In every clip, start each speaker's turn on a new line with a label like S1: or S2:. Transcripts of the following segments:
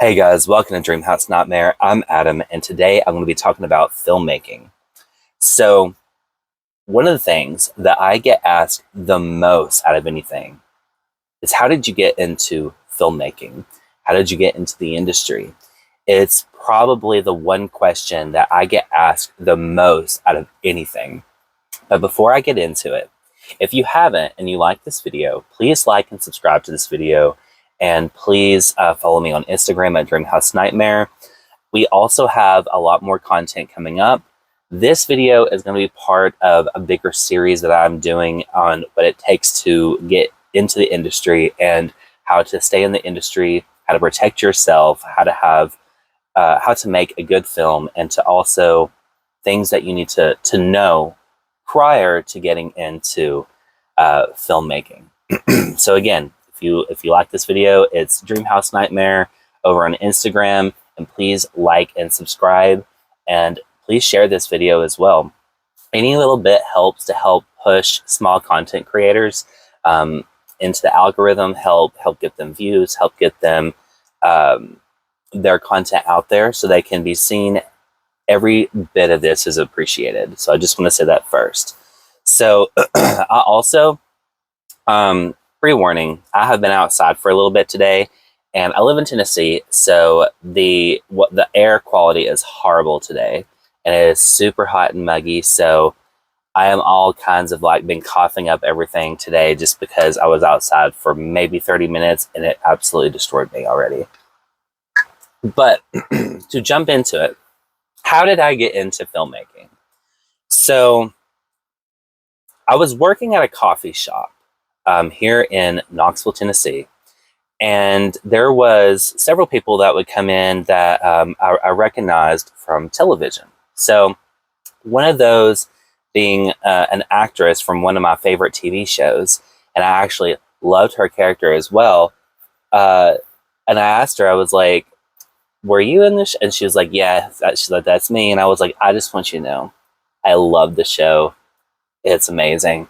S1: Hey guys, welcome to Dreamhouse Nightmare. I'm Adam, and today I'm going to be talking about filmmaking. So, one of the things that I get asked the most out of anything is how did you get into filmmaking? How did you get into the industry? It's probably the one question that I get asked the most out of anything. But before I get into it, if you haven't and you like this video, please like and subscribe to this video. And please follow me on Instagram at Dreamhouse Nightmare. We also have a lot more content coming up. This video is going to be part of a bigger series that I'm doing on what it takes to get into the industry and how to stay in the industry, how to protect yourself, how to make a good film, and to also things that you need to know prior to getting into filmmaking. So again, if you like this video, it's Dreamhouse Nightmare over on Instagram, and please like and subscribe, and please share this video as well. Any little bit helps to help push small content creators into the algorithm, help get them views, help get them their content out there so they can be seen. Every bit of this is appreciated. So I just want to say that first. So I also, pre-warning, I have been outside for a little bit today, and I live in Tennessee, so the air quality is horrible today, and it is super hot and muggy, so I am all kinds of been coughing up everything today just because I was outside for maybe 30 minutes and it absolutely destroyed me already. But to jump into it, how did I get into filmmaking? So I was working at a coffee shop here in Knoxville, Tennessee, and there was several people that would come in that I recognized from television. So one of those being an actress from one of my favorite TV shows, and I actually loved her character as well. And I asked her, I was like, were you in this? And she was like, yeah, she's like, that's me. And I was like, I just want you to know, I love the show. It's amazing.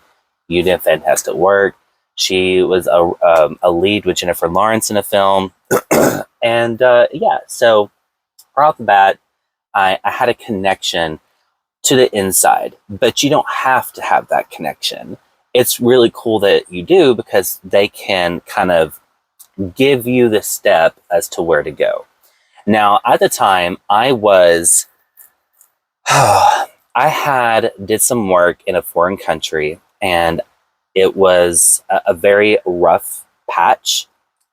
S1: You did fantastic work. She was a lead with Jennifer Lawrence in a film. And yeah, so right off the bat, I had a connection to the inside, but you don't have to have that connection. It's really cool that you do because they can kind of give you the step as to where to go. Now, at the time, I did some work in a foreign country, and it was a very rough patch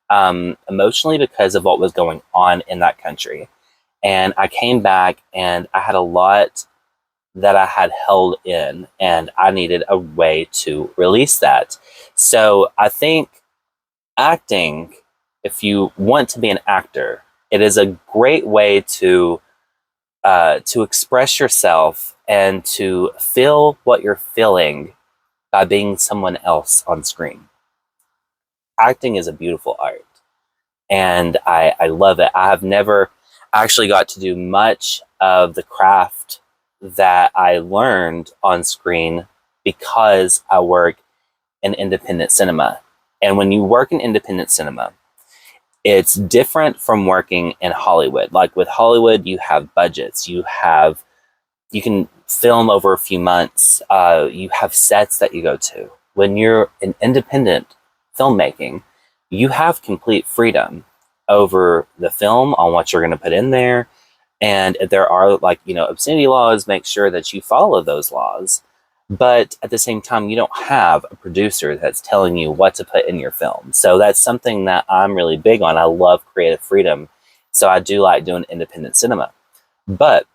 S1: emotionally because of what was going on in that country. And I came back and I had a lot that I had held in, and I needed a way to release that. So I think acting, if you want to be an actor, it is a great way to express yourself and to feel what you're feeling by being someone else on screen. Acting is a beautiful art, and I love it. I have never actually got to do much of the craft that I learned on screen because I work in independent cinema. And when you work in independent cinema, it's different from working in Hollywood. Like with Hollywood, you have budgets, you can film over a few months, you have sets that you go to. When you're in independent filmmaking, you have complete freedom over the film on what you're going to put in there. And if there are obscenity laws, make sure that you follow those laws. But at the same time, you don't have a producer that's telling you what to put in your film. So that's something that I'm really big on. I love creative freedom. So I do like doing independent cinema. But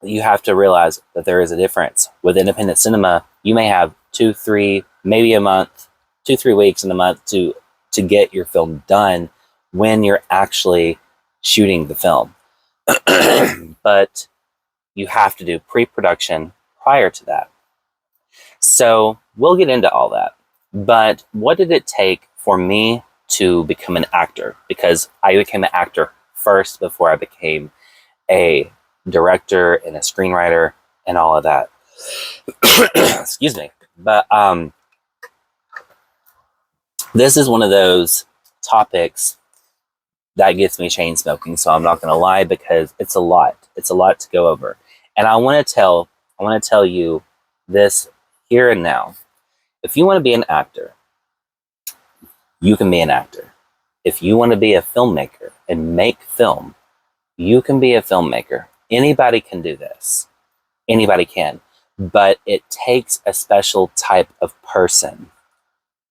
S1: you have to realize that there is a difference. With independent cinema, you may have 2, 3, maybe a month, 2, 3 weeks in a month to get your film done when you're actually shooting the film. But you have to do pre-production prior to that. So we'll get into all that. But what did it take for me to become an actor? Because I became an actor first before I became a director and a screenwriter and all of that. Excuse me. But this is one of those topics that gets me chain smoking. So I'm not going to lie, because it's a lot. It's a lot to go over. And I want to tell you this here and now. If you want to be an actor, you can be an actor. If you want to be a filmmaker and make film, you can be a filmmaker. Anybody can do this. Anybody can. But it takes a special type of person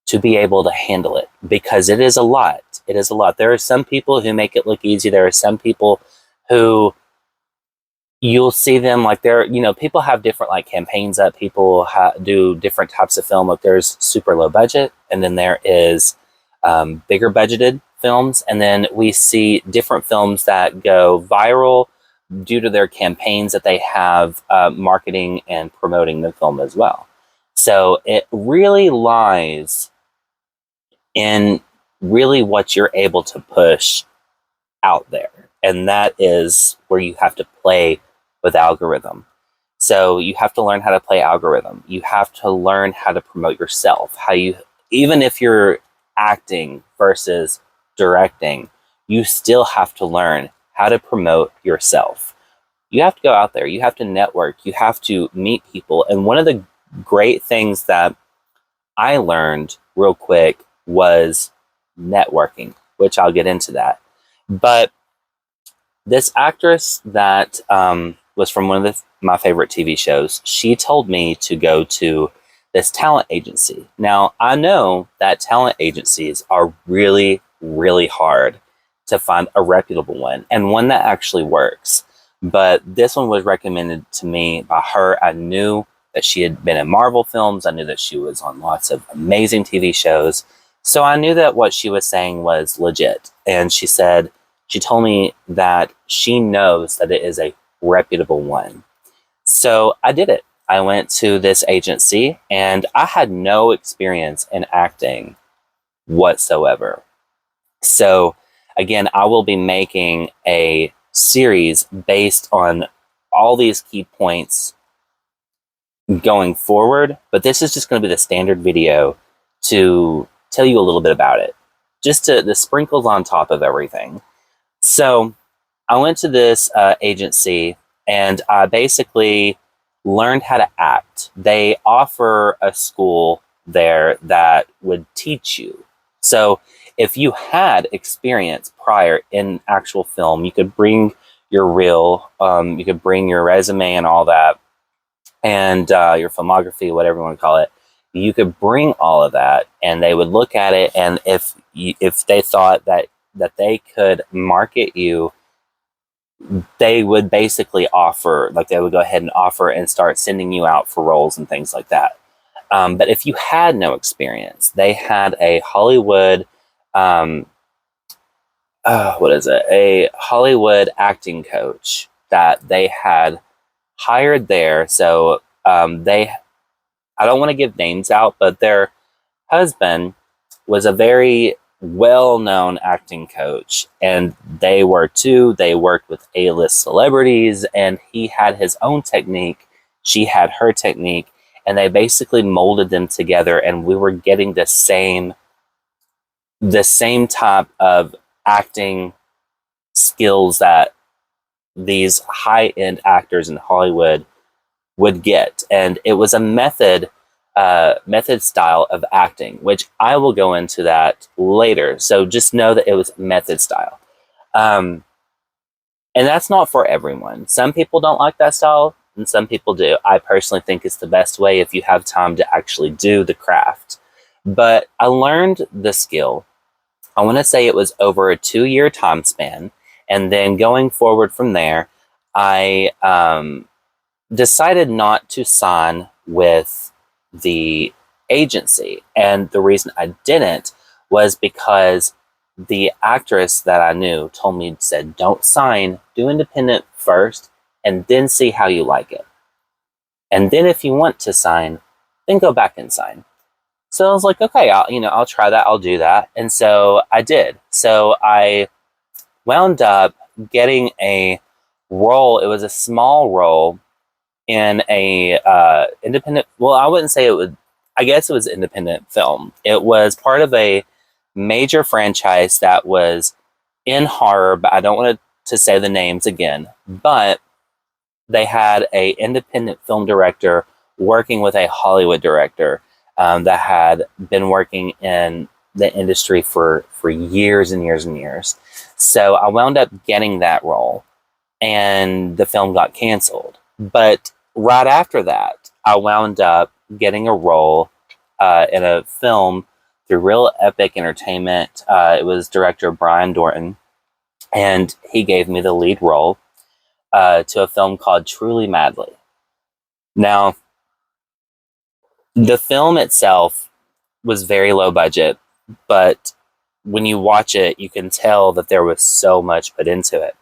S1: to be able to handle it, because it is a lot. It is a lot. There are some people who make it look easy. There are some people who you'll see them like people have different like campaigns up. People do different types of film. Like there's super low budget, and then there is bigger budgeted films. And then we see different films that go viral due to their campaigns that they have marketing and promoting the film as well. So it really lies in really what you're able to push out there. And that is where you have to play with algorithm. So you have to learn how to play algorithm. You have to learn how to promote yourself. Even if you're acting versus directing, you still have to learn how to promote yourself. You have to go out there. You have to network. You have to meet people. And one of the great things that I learned real quick was networking, which I'll get into that. But this actress that was from one of my favorite TV shows, she told me to go to this talent agency. Now, I know that talent agencies are really, really hard to find a reputable one, and one that actually works. But this one was recommended to me by her. I knew that she had been in Marvel films. I knew that she was on lots of amazing TV shows. So I knew that what she was saying was legit. And she told me that she knows that it is a reputable one. So I did it. I went to this agency, and I had no experience in acting whatsoever. So again, I will be making a series based on all these key points going forward, but this is just going to be the standard video to tell you a little bit about it, just to the sprinkles on top of everything. So I went to this agency, and I basically learned how to act. They offer a school there that would teach you. So if you had experience prior in actual film, you could bring your reel, you could bring your resume and all that, and your filmography, whatever you want to call it. You could bring all of that, and they would look at it, and if they thought that they could market you, they would basically offer, like they would go ahead and offer and start sending you out for roles and things like that. But if you had no experience, they had a Hollywood, a Hollywood acting coach that they had hired there. So I don't want to give names out, but their husband was a very well-known acting coach, and they were too. They worked with A-list celebrities, and he had his own technique. She had her technique, and they basically molded them together, and we were getting the same type of acting skills that these high-end actors in Hollywood would get. And it was a method style of acting, which I will go into that later. So just know that it was method style. And that's not for everyone. Some people don't like that style, and some people do. I personally think it's the best way if you have time to actually do the craft. But I learned the skill. I want to say it was over a 2-year time span. And then going forward from there, I decided not to sign with the agency. And the reason I didn't was because the actress that I knew said, don't sign, do independent first, and then see how you like it. And then if you want to sign, then go back and sign. So I was like, okay, I'll try that. I'll do that. And so I did. So I wound up getting a role. It was a small role in a independent, well, I wouldn't say it would, I guess it was independent film. It was part of a major franchise that was in horror, but I don't want to say the names again, but they had a independent film director working with a Hollywood director that had been working in the industry for years and years and years. So I wound up getting that role, and the film got canceled. But right after that, I wound up getting a role in a film through Real Epic Entertainment. It was director Brian Dorton, and he gave me the lead role to a film called Truly Madly. Now, the film itself was very low budget, but when you watch it, you can tell that there was so much put into it.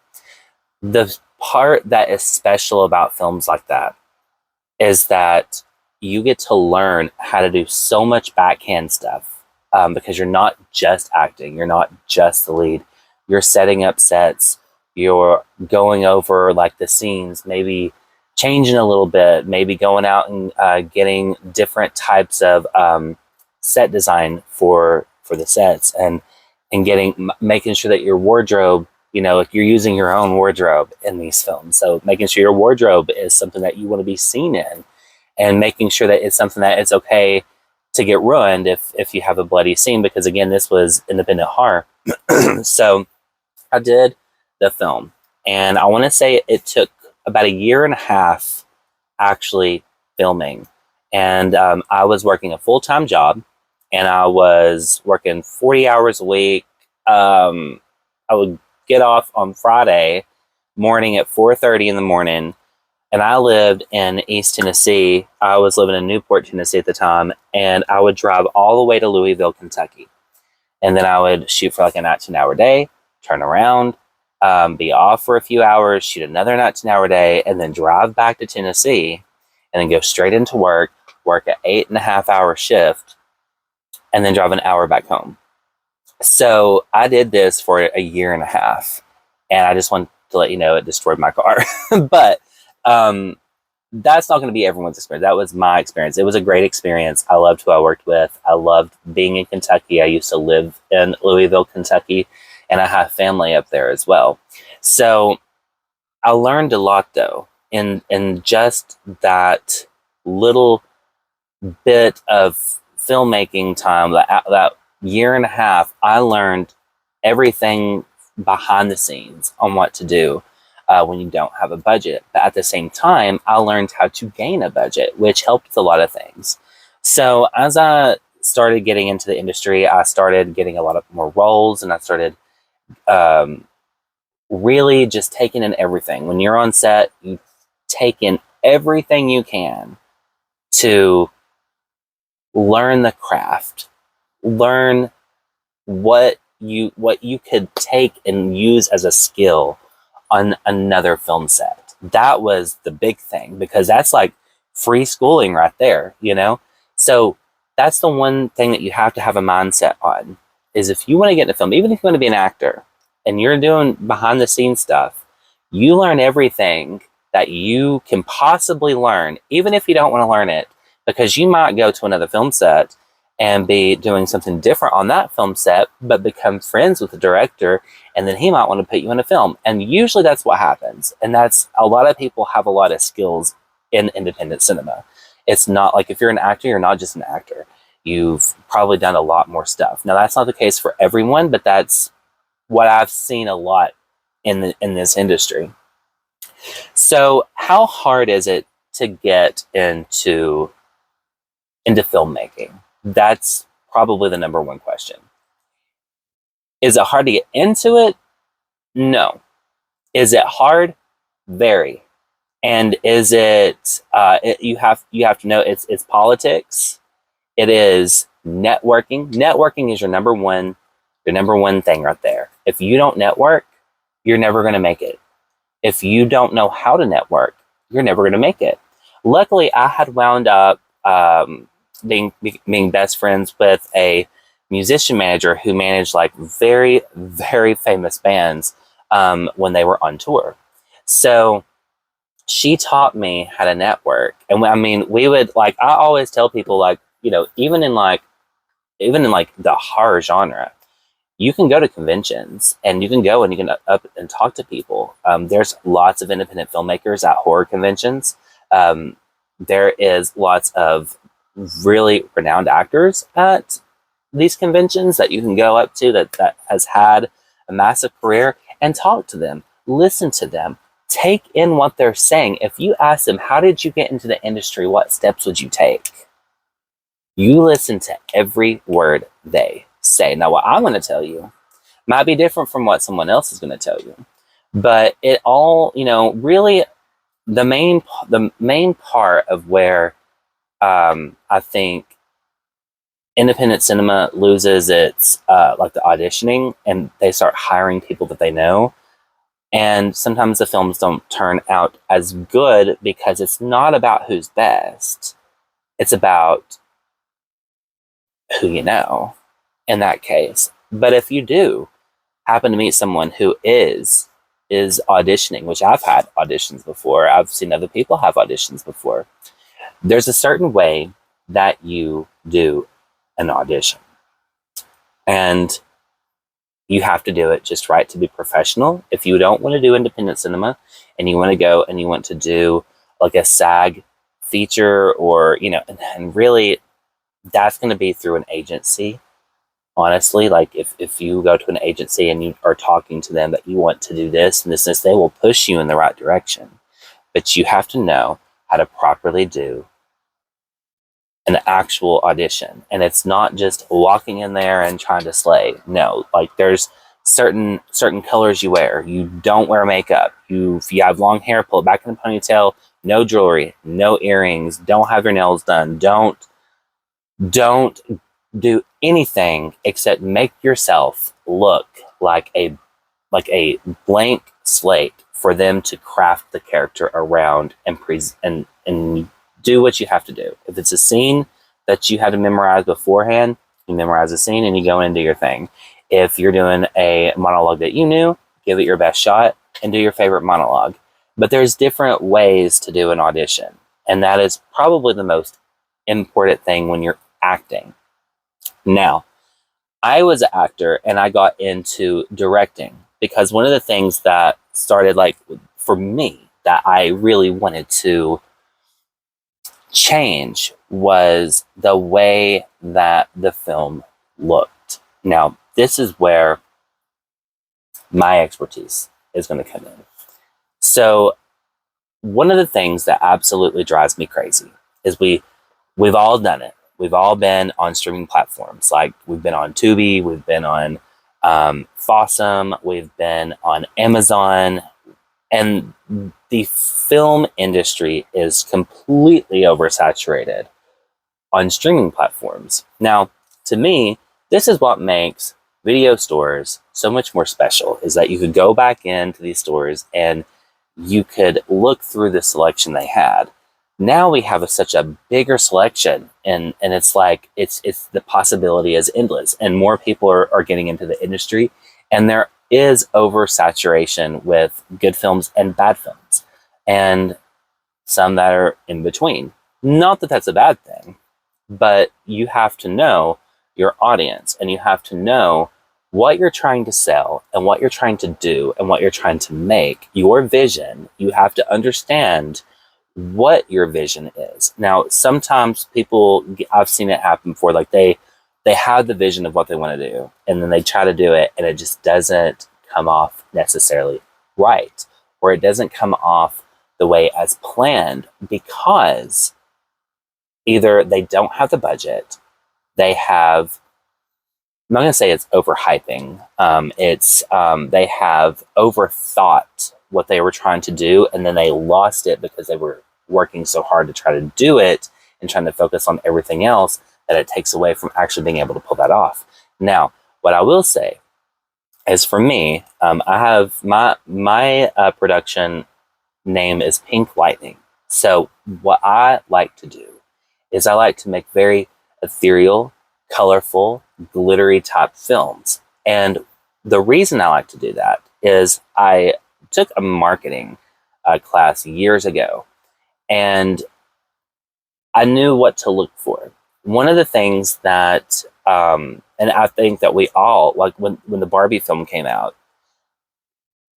S1: The part that is special about films like that is that you get to learn how to do so much backhand stuff because you're not just acting, you're not just the lead, you're setting up sets, you're going over like the scenes, maybe changing a little bit, maybe going out and getting different types of set design for the sets, and making sure that your wardrobe, like you're using your own wardrobe in these films. So making sure your wardrobe is something that you want to be seen in, and making sure that it's something that it's okay to get ruined if you have a bloody scene, because again, this was independent horror. So I did the film, and I want to say it took about a year and a half actually filming. And I was working a full-time job, and I was working 40 hours a week. I would get off on Friday morning at 4:30 in the morning, and I lived in East Tennessee. I was living in Newport, Tennessee at the time, and I would drive all the way to Louisville, Kentucky. And then I would shoot for like a 19-hour day, turn around, be off for a few hours, shoot another 19-hour day, and then drive back to Tennessee, and then go straight into work an 8.5-hour shift, and then drive an hour back home. So I did this for a year and a half, and I just wanted to let you know it destroyed my car. But that's not going to be everyone's experience. That was my experience. It was a great experience. I loved who I worked with. I loved being in Kentucky. I used to live in Louisville, Kentucky, and I have family up there as well. So I learned a lot, though, in just that little bit of filmmaking time, that year and a half. I learned everything behind the scenes on what to do when you don't have a budget. But at the same time, I learned how to gain a budget, which helped with a lot of things. So as I started getting into the industry, I started getting a lot of more roles, and I started really just taking in everything. When you're on set, you take in everything you can to learn the craft, learn what you could take and use as a skill on another film set. That was the big thing, because that's like free schooling right there, So that's the one thing that you have to have a mindset on, is if you want to get into film, even if you want to be an actor and you're doing behind the scenes stuff, you learn everything that you can possibly learn, even if you don't want to learn it, because you might go to another film set and be doing something different on that film set, but become friends with the director, and then he might want to put you in a film. And usually that's what happens. And that's, a lot of people have a lot of skills in independent cinema. It's not like if you're an actor, you're not just an actor. You've probably done a lot more stuff. Now, that's not the case for everyone, but that's what I've seen a lot in this industry. So how hard is it to get into filmmaking? That's probably the number one question. Is it hard to get into it? No. Is it hard? Very. And is it, you have to know it's politics. It is networking. Networking is your number one thing right there. If you don't network, you're never going to make it. If you don't know how to network, you're never going to make it. Luckily, I had wound up being best friends with a musician manager who managed like very, very famous bands when they were on tour. So she taught me how to network. And I mean, we would, like, I always tell people, like, even in the horror genre, you can go to conventions and you can go and you can up and talk to people. There's lots of independent filmmakers at horror conventions. Um, there is lots of really renowned actors at these conventions that you can go up to that has had a massive career and talk to them, listen to them, take in what they're saying. If you ask them, how did you get into the industry? What steps would you take? You listen to every word they say. Now, what I'm going to tell you might be different from what someone else is going to tell you, but it all, really the main part of where I think independent cinema loses its like the auditioning, and they start hiring people that they know, and sometimes the films don't turn out as good because it's not about who's best, it's about who you know in that case. But if you do happen to meet someone who is auditioning, which I've had auditions before, I've seen other people have auditions before, there's a certain way that you do an audition, and you have to do it just right to be professional. If you don't want to do independent cinema and you want to go and you want to do like a SAG feature, or and really that's going to be through an agency. Honestly, like if you go to an agency and you are talking to them that you want to do this and this, they will push you in the right direction. But you have to know how to properly do an actual audition. And it's not just walking in there and trying to slay. No, like there's certain colors you wear. You don't wear makeup. If you have long hair, pull it back in a ponytail. No jewelry, no earrings. Don't have your nails done. Don't do anything except make yourself look like a blank slate for them to craft the character around and do what you have to do. If it's a scene that you had to memorize beforehand, you memorize the scene and you go in and do your thing. If you're doing a monologue that you knew, give it your best shot and do your favorite monologue. But there's different ways to do an audition, and that is probably the most important thing when you're acting. Now, I was an actor and I got into directing because one of the things that started, like, for me, that I really wanted to change was the way that the film looked. Now, this is where my expertise is going to come in. So, one of the things that absolutely drives me crazy is we've all done it. We've all been on streaming platforms. Like, we've been on Tubi, we've been on Fossum, we've been on Amazon, and the film industry is completely oversaturated on streaming platforms. Now, to me, this is what makes video stores so much more special, is that you could go back into these stores and you could look through the selection they had. Now we have such a bigger selection, and it's like it's the possibility is endless, and more people are getting into the industry, and there is oversaturation with good films and bad films, and some that are in between. Not that that's a bad thing, but you have to know your audience, and you have to know what you're trying to sell and what you're trying to do and what you're trying to make, your vision. You have to understand what your vision is. Now, sometimes people, I've seen it happen before, like they have the vision of what they want to do, and then they try to do it, and it just doesn't come off necessarily right, or it doesn't come off the way as planned, because either they don't have the budget, they have, I'm not going to say it's overhyping. They have overthought what they were trying to do, and then they lost it because they were working so hard to try to do it and trying to focus on everything else, that it takes away from actually being able to pull that off. Now, what I will say is, for me, I have my production name is Pink Lightning. So what I like to do is I like to make very ethereal, colorful, glittery type films. And the reason I like to do that is I took a marketing class years ago, and I knew what to look for. One of the things that, and And I think that we all, like when the Barbie film came out,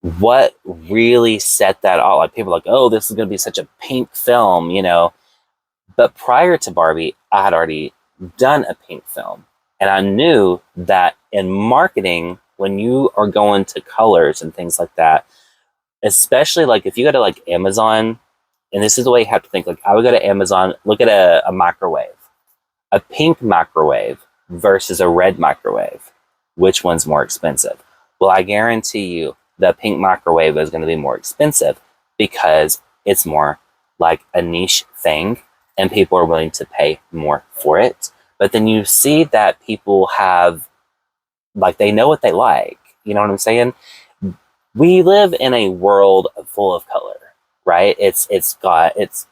S1: what really set that off, like people were like, oh, this is going to be such a pink film, you know. But prior to Barbie, I had already done a pink film. And I knew that in marketing, when you are going to colors and things like that, especially like if you go to like Amazon, and this is the way you have to think, like I would go to Amazon, look at a microwave, a pink microwave versus a red microwave. Which one's more expensive? Well, I guarantee you the pink microwave is going to be more expensive because it's more like a niche thing and people are willing to pay more for it. But then you see that people have, like, they know what they like. You know what I'm saying? We live in a world full of color, right? It's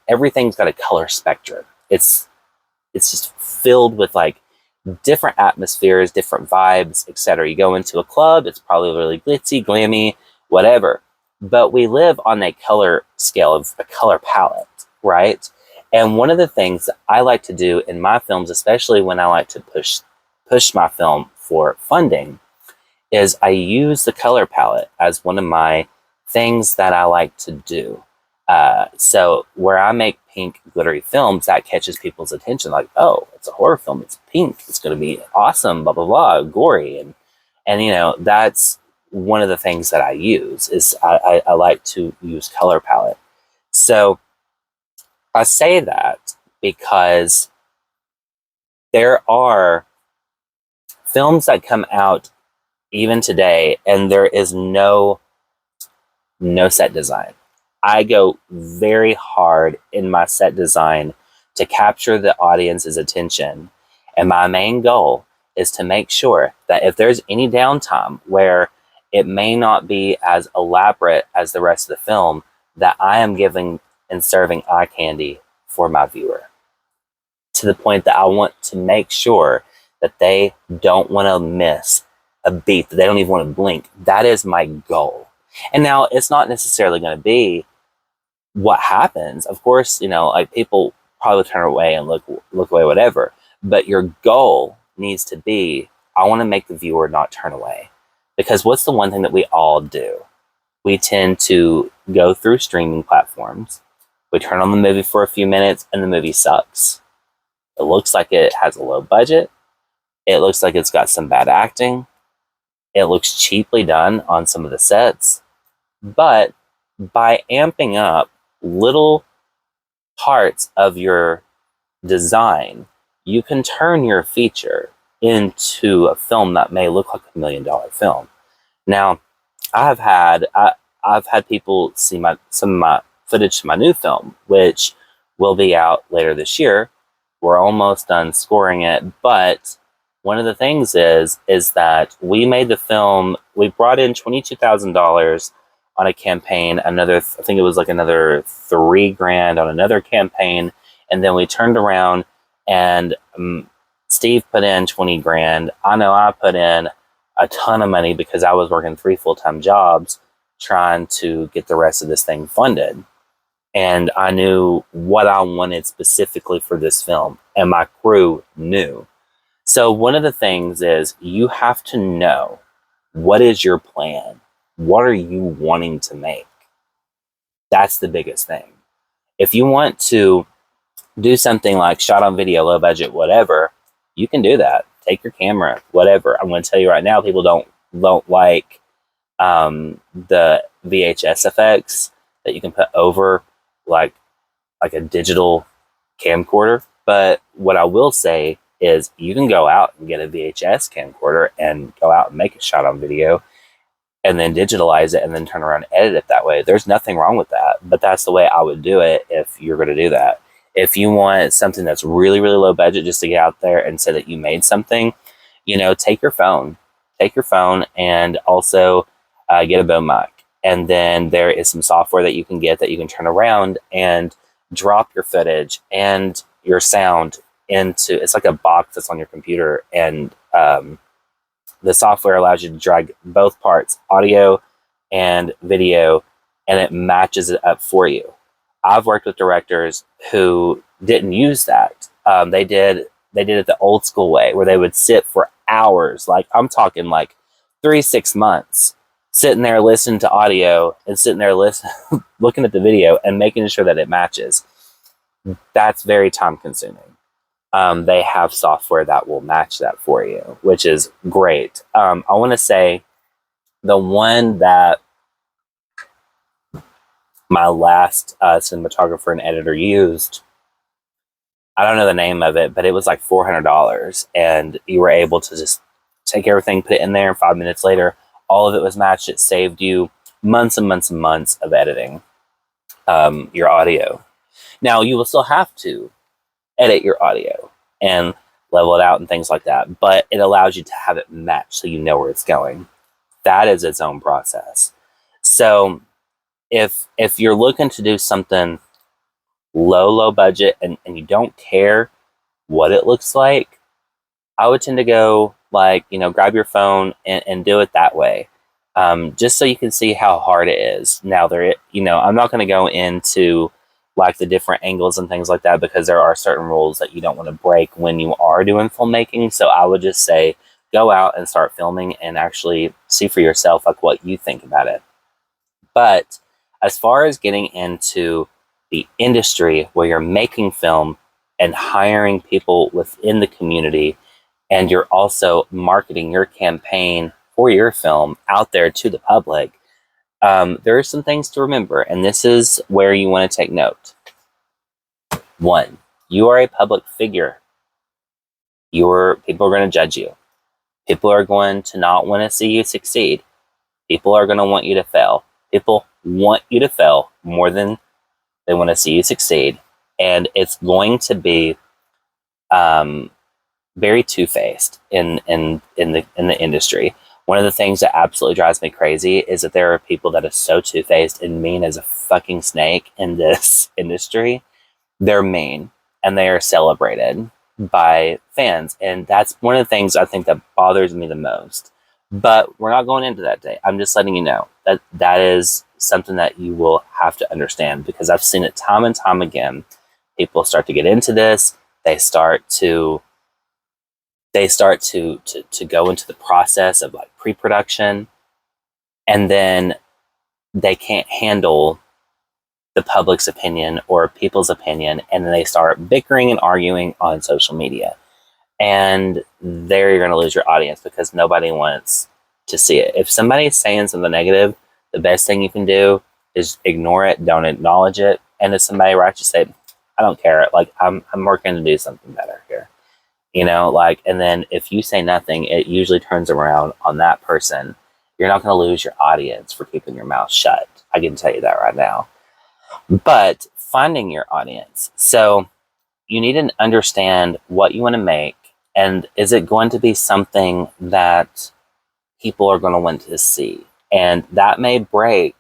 S1: everything's got a color spectrum. It's just filled with like different atmospheres, different vibes, etc. You go into a club, it's probably really glitzy, glammy, whatever. But we live on a color scale of a color palette, right? And one of the things that I like to do in my films, especially when I like to push my film for funding, is I use the color palette as one of my things that I like to do. So where I make pink glittery films, that catches people's attention. Like, oh, it's a horror film. It's pink. It's going to be awesome, blah, blah, blah, gory. And, you know, that's one of the things that I use is I like to use color palette. So I say that because there are films that come out even today and there is no set design. I go very hard in my set design to capture the audience's attention. And my main goal is to make sure that if there's any downtime where it may not be as elaborate as the rest of the film, that I am giving and serving eye candy for my viewer. To the point that I want to make sure that they don't want to miss a beat, that they don't even want to blink. That is my goal. And now it's not necessarily going to be what happens. Of course, you know, like people probably turn away and look away, whatever. But your goal needs to be, I want to make the viewer not turn away. Because what's the one thing that we all do? We tend to go through streaming platforms. We turn on the movie for a few minutes and the movie sucks. It looks like it has a low budget. It looks like it's got some bad acting. It looks cheaply done on some of the sets. But by amping up little parts of your design, you can turn your feature into a film that may look like $1 million film. Now, I've had people see some of my footage to my new film, which will be out later this year. We're almost done scoring it, but one of the things is that we made the film. We brought in $22,000 on a campaign. I think it was like another $3,000 on another campaign, and then we turned around and Steve put in $20,000. I know I put in a ton of money because I was working 3 full-time jobs trying to get the rest of this thing funded. And I knew what I wanted specifically for this film, and my crew knew. So one of the things is you have to know, what is your plan? What are you wanting to make? That's the biggest thing. If you want to do something like shot on video, low budget, whatever, you can do that. Take your camera, whatever. I'm going to tell you right now, people don't like the VHS effects that you can put over like a digital camcorder. But what I will say is you can go out and get a VHS camcorder and go out and make a shot on video and then digitalize it and then turn around and edit it that way. There's nothing wrong with that, but that's the way I would do it if you're going to do that. If you want something that's really, really low budget just to get out there and say that you made something, you know, take your phone and also get a boom mic. And then there is some software that you can get that you can turn around and drop your footage and your sound into, it's like a box that's on your computer, and the software allows you to drag both parts, audio and video, and it matches it up for you. I've worked with directors who didn't use that. They did it the old school way, where they would sit for hours. Like, I'm talking like 3-6 months sitting there listening to audio and sitting there looking at the video and making sure that it matches. That's very time consuming. They have software that will match that for you, which is great. I want to say the one that my last cinematographer and editor used, I don't know the name of it, but it was like $400, and you were able to just take everything, put it in there, and 5 minutes later, all of it was matched. It saved you months and months and months of editing your audio. Now, you will still have to edit your audio and level it out and things like that, but it allows you to have it matched so you know where it's going. That is its own process. So if you're looking to do something low budget and you don't care what it looks like, I would tend to go like, grab your phone and do it that way. Just so you can see how hard it is. Now I'm not going to go into like the different angles and things like that, because there are certain rules that you don't want to break when you are doing filmmaking. So I would just say, go out and start filming and actually see for yourself like what you think about it. But as far as getting into the industry where you're making film and hiring people within the community, and you're also marketing your campaign for your film out there to the public, there are some things to remember, and this is where you want to take note. 1, you are a public figure. People are going to judge you. People are going to not want to see you succeed. People are going to want you to fail. People want you to fail more than they want to see you succeed, and it's going to be very two-faced in the industry. One of the things that absolutely drives me crazy is that there are people that are so two-faced and mean as a fucking snake in this industry. They're mean, and they are celebrated by fans, and that's one of the things I think that bothers me the most. But we're not going into that day. I'm just letting you know that is something that you will have to understand, because I've seen it time and time again. People start to get into this. They start to go into the process of like pre-production, and then they can't handle the public's opinion or people's opinion, and then they start bickering and arguing on social media. And there you're going to lose your audience, because nobody wants to see it. If somebody is saying something negative, the best thing you can do is ignore it, don't acknowledge it. And if somebody writes, you say, I don't care. Like, I'm working to do something better here. And then if you say nothing, it usually turns around on that person. You're not going to lose your audience for keeping your mouth shut. I can tell you that right now. But finding your audience. So you need to understand what you want to make, and is it going to be something that people are going to want to see? And that may break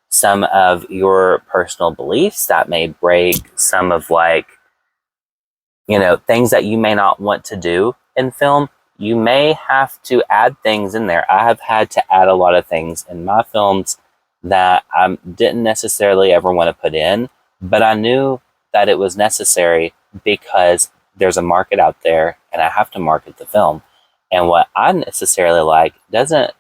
S1: some of your personal beliefs. That may break some of things that you may not want to do in film. You may have to add things in there. I have had to add a lot of things in my films that I didn't necessarily ever want to put in, but I knew that it was necessary because there's a market out there and I have to market the film. And what I necessarily like doesn't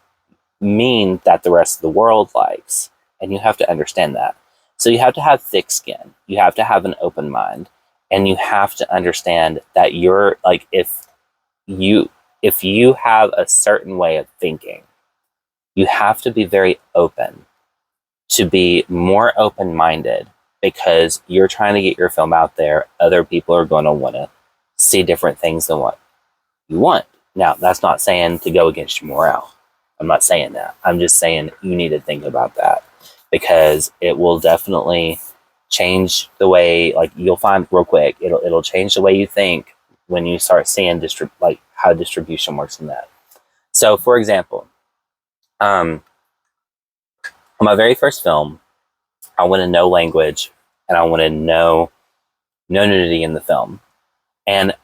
S1: mean that the rest of the world likes. And you have to understand that. So you have to have thick skin. You have to have an open mind. And you have to understand that you're like, if you have a certain way of thinking, you have to be very open, to be more open-minded, because you're trying to get your film out there. Other people are going to want to see different things than what you want. Now, that's not saying to go against your morale. I'm not saying that. I'm just saying you need to think about that, because it will definitely change the way, like, you'll find real quick, it'll change the way you think when you start seeing how distribution works in that. So, for example, on my very first film, I wanted no language, and I wanted no nudity in the film. And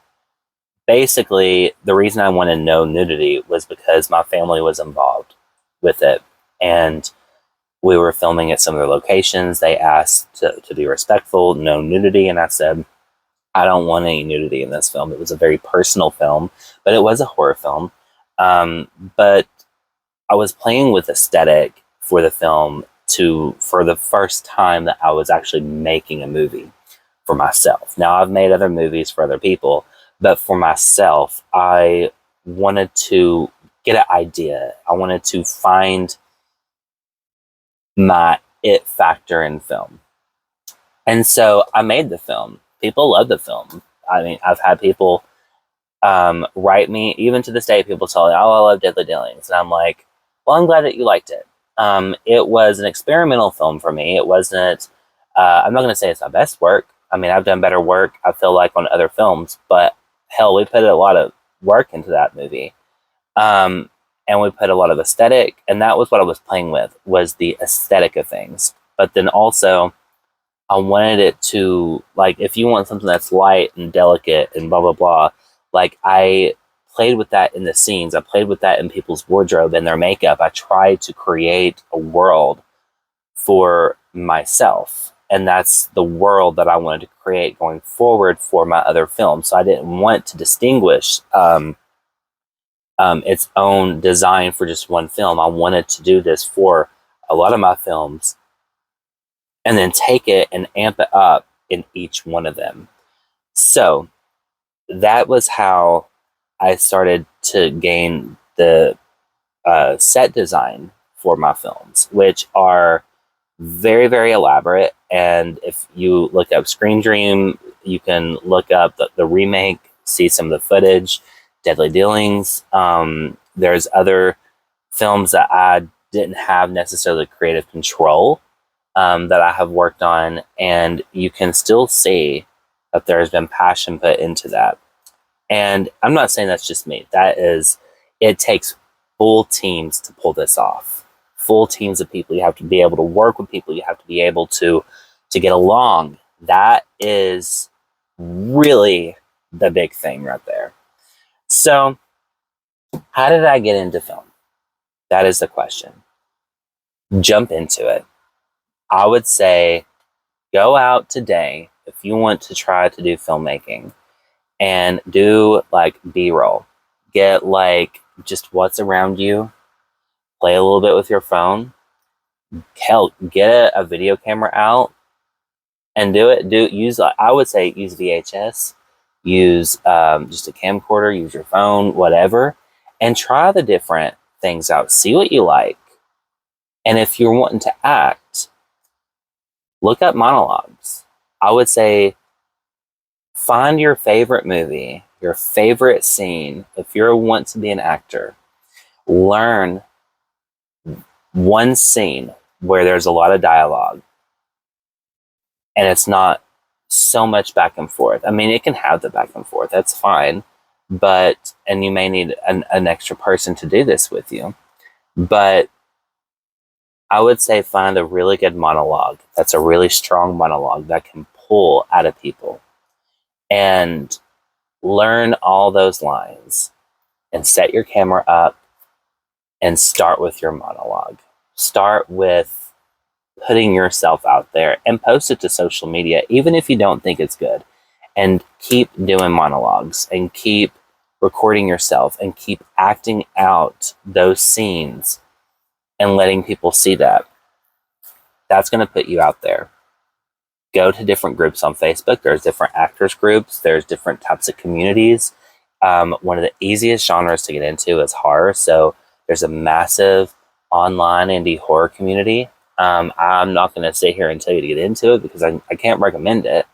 S1: basically, the reason I wanted no nudity was because my family was involved with it, and we were filming at some of their locations. They asked to be respectful, no nudity, and I said, I don't want any nudity in this film. It was a very personal film, but it was a horror film. But I was playing with aesthetic for the film for the first time that I was actually making a movie for myself. Now I've made other movies for other people, but for myself, I wanted to get an idea. I wanted to find my it factor in film. And so I made the film. People love the film. I mean, I've had people write me, even to this day, people tell me, oh, I love Deadly Dealings. And I'm like, well, I'm glad that you liked it. It was an experimental film for me. It wasn't, I'm not going to say it's my best work. I mean, I've done better work, I feel like, on other films, but hell, we put a lot of work into that movie. And we put a lot of aesthetic, and that was what I was playing with, was the aesthetic of things. But then also, I wanted it to, like, if you want something that's light and delicate and blah, blah, blah, like, I played with that in the scenes. I played with that in people's wardrobe and their makeup. I tried to create a world for myself. And that's the world that I wanted to create going forward for my other films. So I didn't want to distinguish its own design for just one film. I wanted to do this for a lot of my films and then take it and amp it up in each one of them. So that was how I started to gain the set design for my films, which are very, very elaborate. And if you look up Screen Dream, you can look up the remake, see some of the footage, Deadly Dealings. There's other films that I didn't have necessarily creative control that I have worked on, and you can still see that there's been passion put into that. And I'm not saying that's just me. It takes full teams to pull this off. Full teams of people. You have to be able to work with people. You have to be able to get along. That is really the big thing right there. So, how did I get into film? That is the question. Jump into it. I would say go out today if you want to try to do filmmaking and do like B-roll. Get like just what's around you. Play a little bit with your phone. Hell, get a video camera out and do it. I would say use VHS. Use just a camcorder. Use your phone, whatever, and try the different things out. See what you like. And if you're wanting to act, look up monologues. I would say find your favorite movie, your favorite scene. If you want to be an actor, learn one scene where there's a lot of dialogue and it's not so much back and forth. I mean, it can have the back and forth. That's fine. And you may need an extra person to do this with you. But I would say find a really good monologue. That's a really strong monologue that can pull out of people. And learn all those lines and set your camera up and start with your monologue. Start with putting yourself out there and post it to social media, even if you don't think it's good. And keep doing monologues and keep recording yourself and keep acting out those scenes and letting people see that. That's going to put you out there. Go to different groups on Facebook. There's different actors groups. There's different types of communities. One of the easiest genres to get into is horror. So there's a massive online indie horror community. I'm not going to sit here and tell you to get into it because I can't recommend it.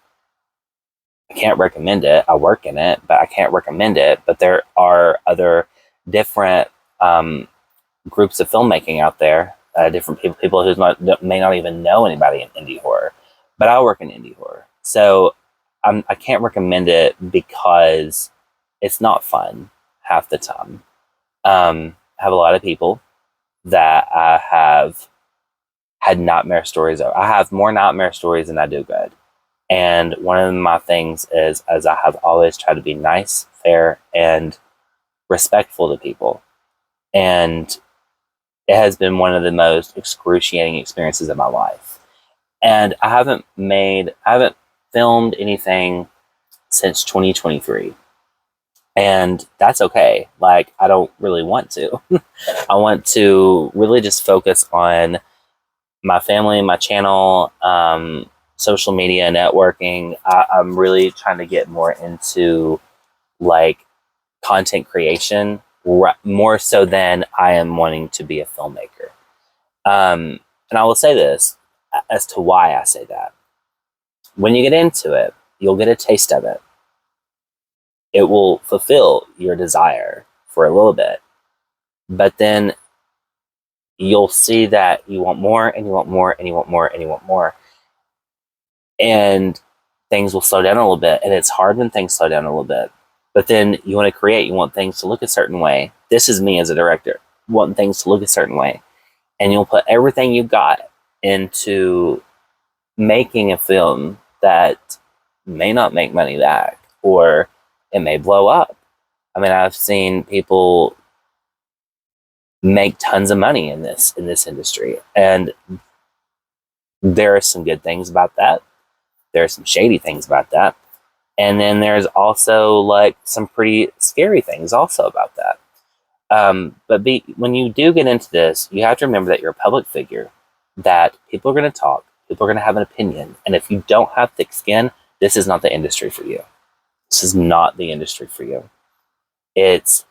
S1: I can't recommend it. I work in it, but I can't recommend it. But there are other different groups of filmmaking out there. Different people who may not even know anybody in indie horror. But I work in indie horror. So I can't recommend it because it's not fun half the time. I have a lot of people that I have had nightmare stories of. I have more nightmare stories than I do good. And one of my things is, as I have always tried to be nice, fair, and respectful to people. And it has been one of the most excruciating experiences of my life. And I haven't filmed anything since 2023. And that's okay. Like, I don't really want to. I want to really just focus on my family, my channel, social media, networking. I'm really trying to get more into like content creation, more so than I am wanting to be a filmmaker. And I will say this as to why I say that. When you get into it, you'll get a taste of it. It will fulfill your desire for a little bit, but then you'll see that you want more and you want more and you want more and you want more. And things will slow down a little bit. And it's hard when things slow down a little bit. But then you want to create, you want things to look a certain way. This is me as a director, wanting things to look a certain way. And you'll put everything you've got into making a film that may not make money back, or it may blow up. I mean, I've seen people make tons of money in this industry, and there are some good things about that. There are some shady things about that, and then there's also like some pretty scary things also about that. But when you do get into this, you have to remember that you're a public figure, that people are going to talk, people are going to have an opinion, and if you don't have thick skin, this is not the industry for you. This is not the industry for you. It's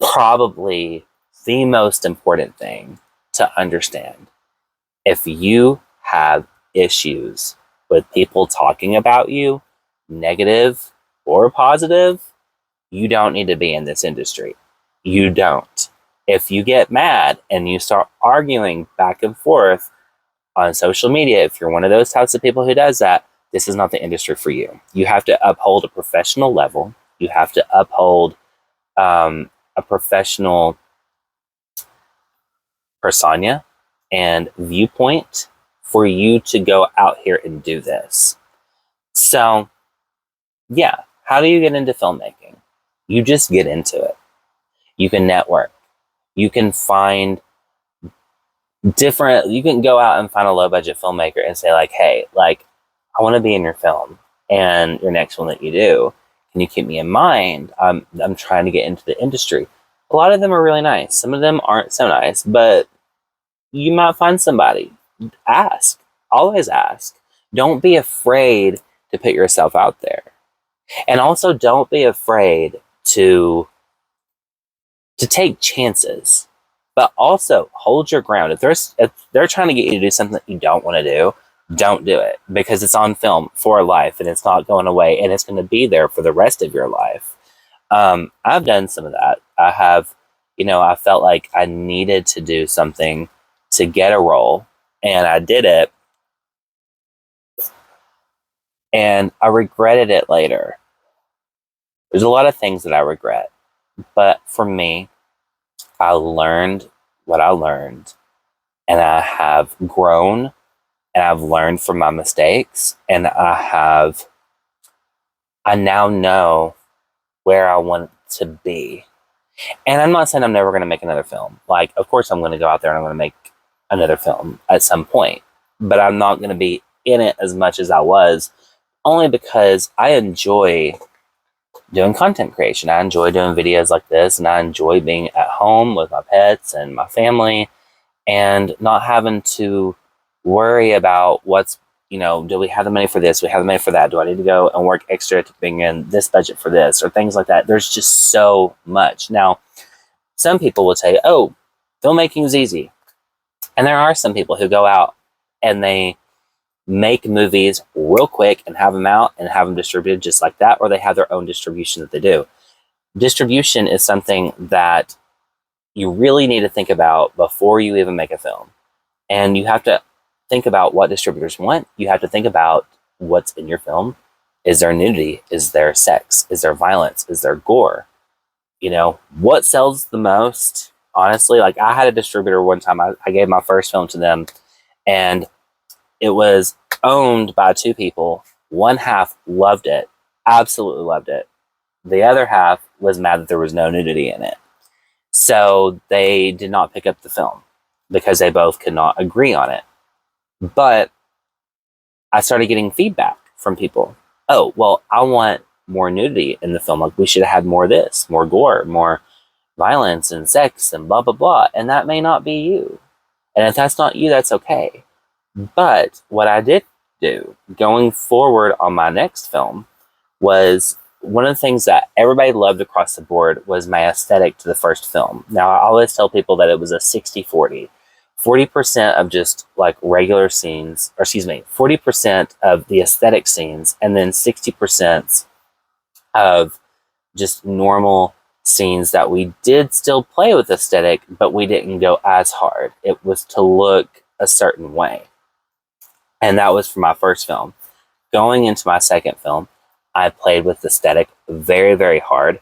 S1: probably the most important thing to understand. If you have issues with people talking about you, negative or positive, you don't need to be in this industry. You don't. If you get mad and you start arguing back and forth on social media, if you're one of those types of people who does that, this is not the industry for you. You have to uphold a professional level. You have to uphold a professional persona and viewpoint for you to go out here and do this. So, yeah, how do you get into filmmaking? You just get into it. You can network. You can find you can go out and find a low budget filmmaker and say like, hey, like, I want to be in your film and your next one that you do. Can you keep me in mind? I'm trying to get into the industry. A lot of them are really nice. Some of them aren't so nice, but you might find somebody. Ask. Always ask. Don't be afraid to put yourself out there. And also don't be afraid to take chances. But also hold your ground. If they're trying to get you to do something that you don't want to do, don't do it, because it's on film for life and it's not going away and it's going to be there for the rest of your life. I've done some of that. I have, I felt like I needed to do something to get a role, and I did it, and I regretted it later. There's a lot of things that I regret, but for me, I learned what I learned, and I have grown, and I've learned from my mistakes, and I now know where I want to be. And I'm not saying I'm never going to make another film. Like, of course I'm going to go out there and I'm going to make another film at some point, but I'm not going to be in it as much as I was, only because I enjoy doing content creation. I enjoy doing videos like this, and I enjoy being at home with my pets and my family and not having to worry about do we have the money for this? Do we have the money for that? Do I need to go and work extra to bring in this budget for this, or things like that? There's just so much. Now, some people will say, oh, filmmaking is easy. And there are some people who go out and they make movies real quick and have them out and have them distributed just like that, or they have their own distribution that they do. Distribution is something that you really need to think about before you even make a film. And you have to think about what distributors want. You have to think about what's in your film. Is there nudity? Is there sex? Is there violence? Is there gore? What sells the most? Honestly, like, I had a distributor one time. I gave my first film to them, and it was owned by two people. One half loved it, absolutely loved it. The other half was mad that there was no nudity in it. So they did not pick up the film because they both could not agree on it. But I started getting feedback from people. Oh, well, I want more nudity in the film. Like, we should have had more of this, more gore, more violence and sex and blah, blah, blah. And that may not be you. And if that's not you, that's okay. But what I did do going forward on my next film was, one of the things that everybody loved across the board was my aesthetic to the first film. Now, I always tell people that it was a 60-40. 40% of just like regular scenes, or excuse me, 40% of the aesthetic scenes, and then 60% of just normal scenes that we did still play with aesthetic, but we didn't go as hard. It was to look a certain way. And that was for my first film. Going into my second film, I played with aesthetic very, very hard.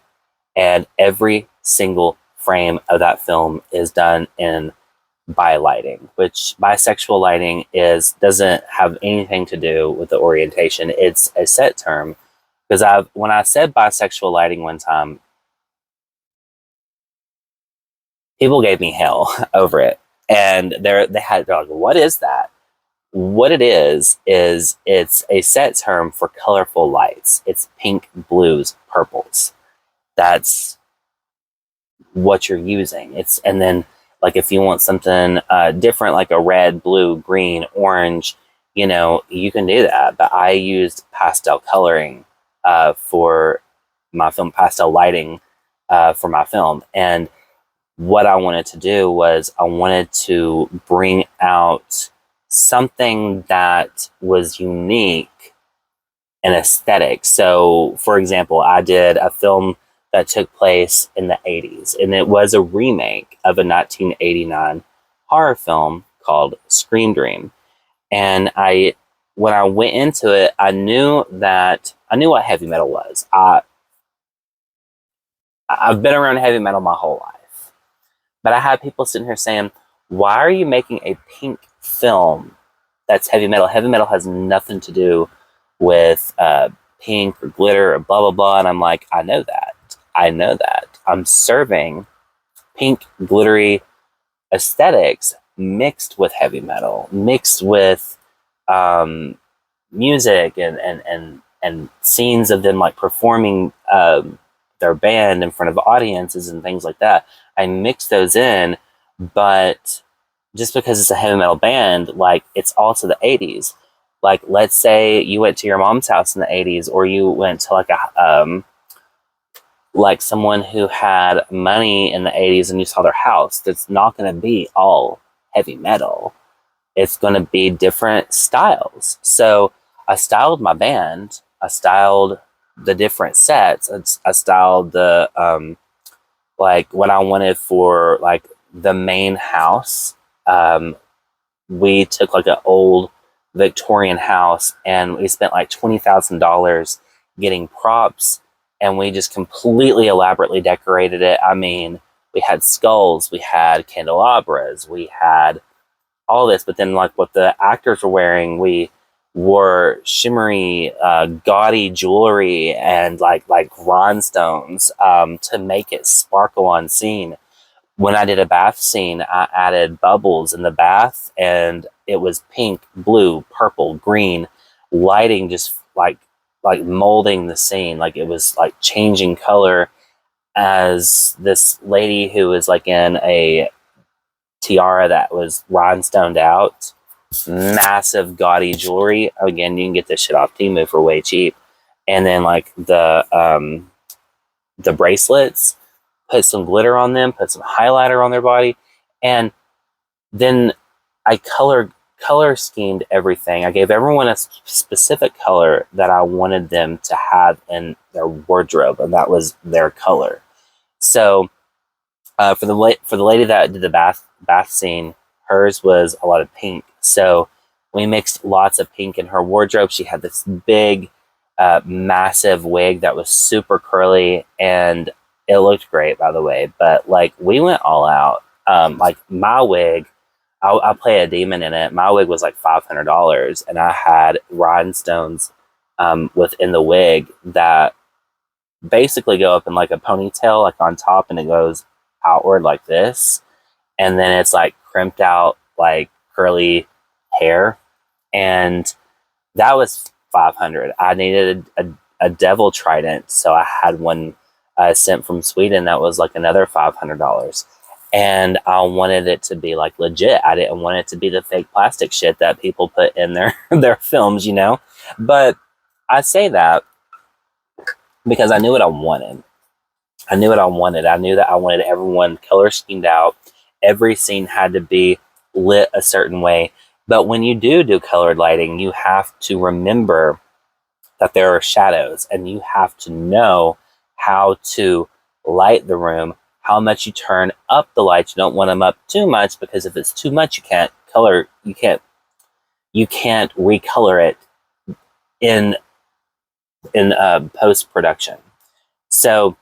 S1: And every single frame of that film is done in bi lighting, which bisexual lighting doesn't have anything to do with the orientation. It's a set term. Because when I said bisexual lighting one time, people gave me hell over it. And they're like, what is that? What it is it's a set term for colorful lights. It's pink, blues, purples. That's what you're using. And then, like, if you want something different, like a red, blue, green, orange, you can do that. But I used pastel coloring for my film, pastel lighting for my film. And what I wanted to do was I wanted to bring out something that was unique and aesthetic. So, for example, I did a film that took place in the 80s, and it was a remake of a 1989 horror film called Scream Dream. And when I went into it, I knew what heavy metal was. I've been around heavy metal my whole life. But I had people sitting here saying, why are you making a pink film that's heavy metal? Heavy metal has nothing to do with pink or glitter or blah, blah, blah. And I'm like, I know that. I'm serving pink, glittery aesthetics mixed with heavy metal, mixed with music and scenes of them like performing their band in front of audiences and things like that. I mix those in, but just because it's a heavy metal band, like, it's also the 80s. Like, let's say you went to your mom's house in the 80s, or you went to like someone who had money in the 80s and you saw their house. That's not going to be all heavy metal. It's going to be different styles. So I styled my band. I styled the different sets. I styled the like what I wanted for like the main house. We took like an old Victorian house and we spent like $20,000 getting props, and we just completely elaborately decorated it. I mean, we had skulls, we had candelabras, we had all this, but then like what the actors were wearing, we wore shimmery, gaudy jewelry and like rhinestones to make it sparkle on scene. When I did a bath scene, I added bubbles in the bath, and it was pink, blue, purple, green, lighting just like molding the scene. Like, it was like changing color as this lady who was like in a tiara that was rhinestoned out, massive gaudy jewelry. Again, you can get this shit off Temu for way cheap. And then like the bracelets, put some glitter on them, put some highlighter on their body, and then I color schemed everything. I gave everyone a specific color that I wanted them to have in their wardrobe, and that was their color. So for the lady that did the bath scene, hers was a lot of pink. So we mixed lots of pink in her wardrobe. She had this big, massive wig that was super curly, and it looked great, by the way. But like, we went all out. Like, my wig, I play a demon in it. My wig was like $500, and I had rhinestones within the wig that basically go up in like a ponytail, like on top, and it goes outward like this, and then it's like crimped out like curly hair, and that was $500. I needed a devil trident. So I had one sent from Sweden that was like another $500. And I wanted it to be like legit. I didn't want it to be the fake plastic shit that people put in their their films, you know. But I say that because I knew what I wanted. I knew what I wanted. I knew that I wanted everyone color schemed out. Every scene had to be lit a certain way. But when you do colored lighting, you have to remember that there are shadows, and you have to know how to light the room, how much you turn up the lights. You don't want them up too much, because if it's too much, you can't recolor it in post production. So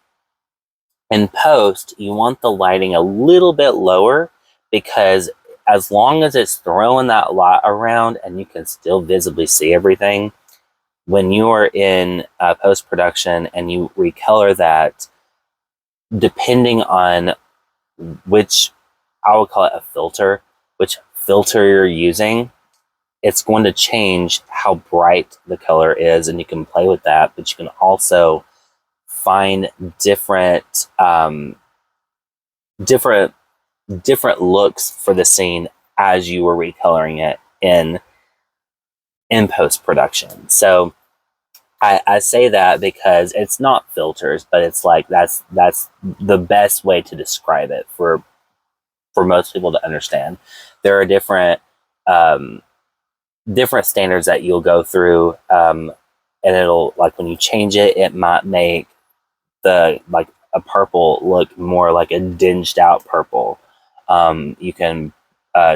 S1: in post, you want the lighting a little bit lower, because as long as it's throwing that light around and you can still visibly see everything, when you are in post production and you recolor that, depending on which, I would call it a filter, which filter you're using, it's going to change how bright the color is, and you can play with that. But you can also find different looks for the scene as you were recoloring it in post production. So I say that because it's not filters, but it's like that's the best way to describe it for most people to understand. There are different standards that you'll go through, and it'll, like, when you change it, it might make the, like, a purple look more like a dinged out purple. You can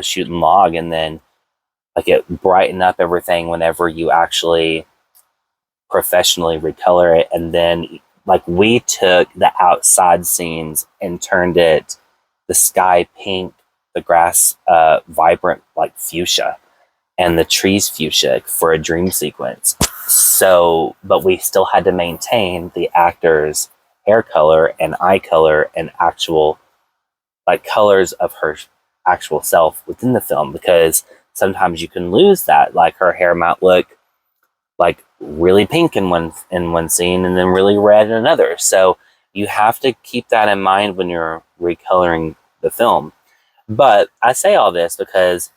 S1: shoot and log, and then like it brighten up everything whenever you actually professionally recolor it. And then, like, we took the outside scenes and turned it the sky pink, the grass vibrant like fuchsia, and the trees fuchsia for a dream sequence. So, but we still had to maintain the actor's hair color and eye color and actual, like, colors of her actual self within the film, because sometimes you can lose that. Like, her hair might look like really pink in one scene and then really red in another. So you have to keep that in mind when you're recoloring the film. But I say all this because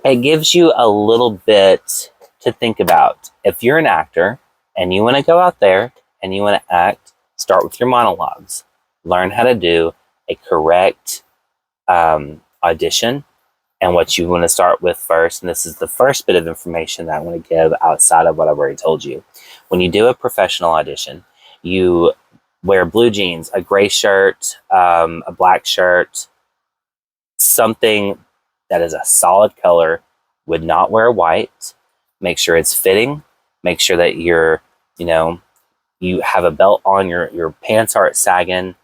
S1: it gives you a little bit to think about. If you're an actor and you want to go out there and you want to act, start with your monologues. Learn how to do a correct audition. And what you want to start with first, and this is the first bit of information that I want to give outside of what I've already told you. When you do a professional audition, you wear blue jeans, a gray shirt, a black shirt, something that is a solid color. Would not wear white. Make sure it's fitting. Make sure that you have a belt on, your pants aren't sagging.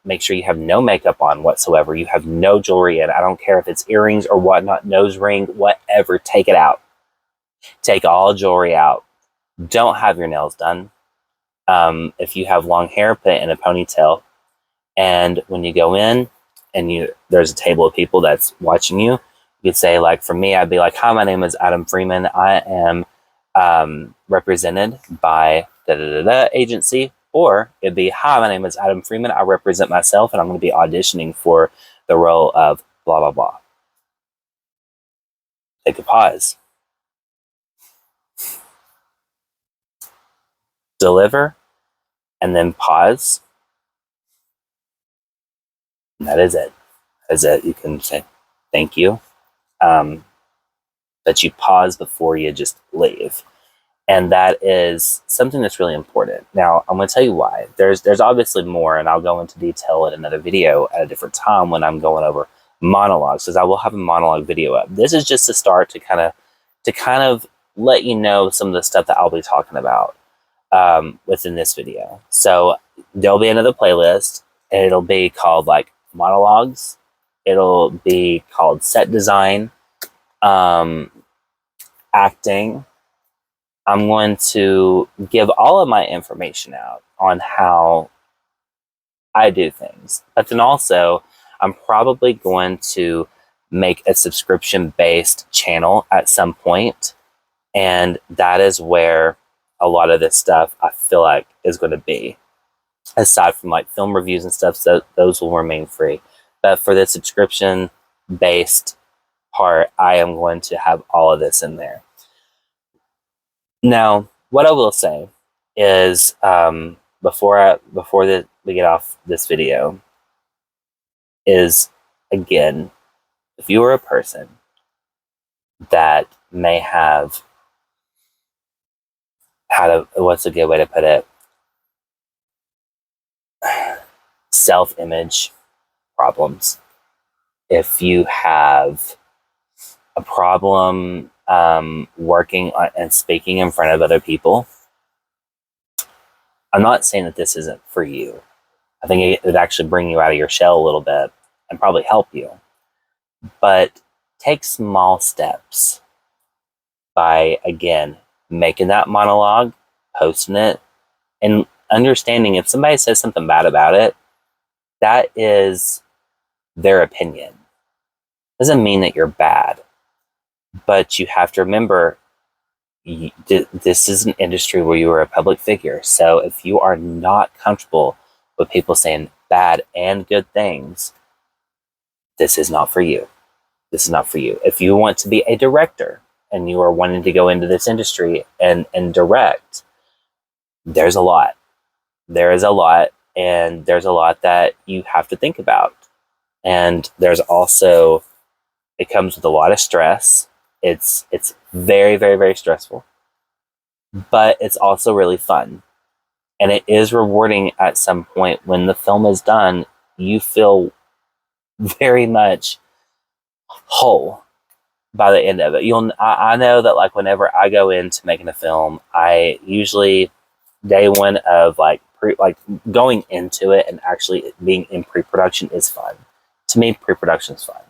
S1: Make sure you have no makeup on whatsoever. You have no jewelry in. I don't care if it's earrings or whatnot, nose ring, whatever. Take it out. Take all jewelry out. Don't have your nails done. If you have long hair, put it in a ponytail. And when you go in and there's a table of people that's watching you, you could say, like, for me, I'd be like, hi, my name is Adam Freeman. I am represented by da-da-da-da agency. Or it'd be, hi, my name is Adam Freeman. I represent myself, and I'm going to be auditioning for the role of blah, blah, blah. Take a pause. Deliver, and then pause. And that is it. That's it. You can say thank you. But you pause before you just leave. And that is something that's really important. Now, I'm going to tell you why. There's obviously more, and I'll go into detail in another video at a different time when I'm going over monologues, because I will have a monologue video up. This is just a start to kind of let you know some of the stuff that I'll be talking about within this video. So there'll be another playlist, and it'll be called, like, monologues. It'll be called set design, acting. I'm going to give all of my information out on how I do things. But then also, I'm probably going to make a subscription-based channel at some point. And that is where a lot of this stuff I feel like is going to be. Aside from like film reviews and stuff, so those will remain free. But for the subscription based part, I am going to have all of this in there. Now, what I will say is, before we get off this video, is again, if you are a person that may have had what's a good way to put it, self-image problems, if you have a problem working and speaking in front of other people, I'm not saying that this isn't for you. I think it would actually bring you out of your shell a little bit and probably help you. But take small steps by, again, making that monologue, posting it, and understanding if somebody says something bad about it, that is their opinion. Doesn't mean that you're bad. But you have to remember, this is an industry where you are a public figure. So if you are not comfortable with people saying bad and good things, this is not for you. This is not for you. If you want to be a director and you are wanting to go into this industry and direct, there's a lot. There is a lot, and there's a lot that you have to think about. And there's also, it comes with a lot of stress. It's very, very, very stressful, but it's also really fun. And it is rewarding at some point when the film is done. You feel very much whole by the end of it. I know that like whenever I go into making a film, I usually day one of like going into it and actually being in pre-production is fun. To me, pre-production is fun.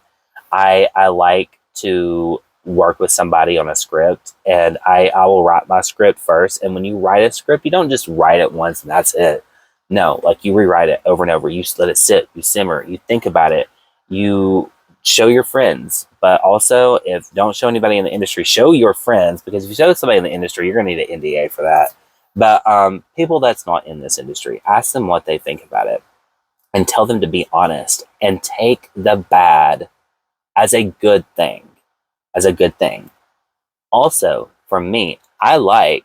S1: I like to work with somebody on a script, and I will write my script first. And when you write a script, you don't just write it once and that's it. No, like you rewrite it over and over. You let it sit, you simmer, you think about it, you show your friends. But also, if don't show anybody in the industry, show your friends, because if you show somebody in the industry, you're gonna need an NDA for that. But people that's not in this industry, ask them what they think about it and tell them to be honest and take the bad as a good thing. As a good thing. Also, for me, I like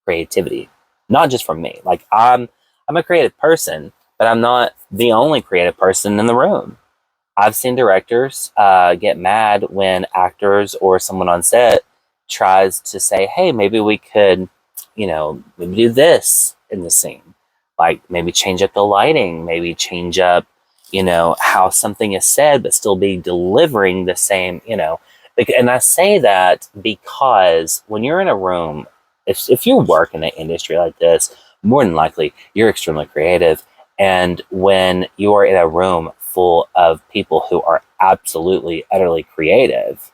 S1: creativity. Not just from me. Like I'm a creative person, but I'm not the only creative person in the room. I've seen directors get mad when actors or someone on set tries to say, hey, maybe we could, maybe do this in the scene. Like maybe change up the lighting, maybe change up, how something is said, but still be delivering the same, And I say that because when you're in a room, if you work in an industry like this, more than likely you're extremely creative. And when you are in a room full of people who are absolutely, utterly creative,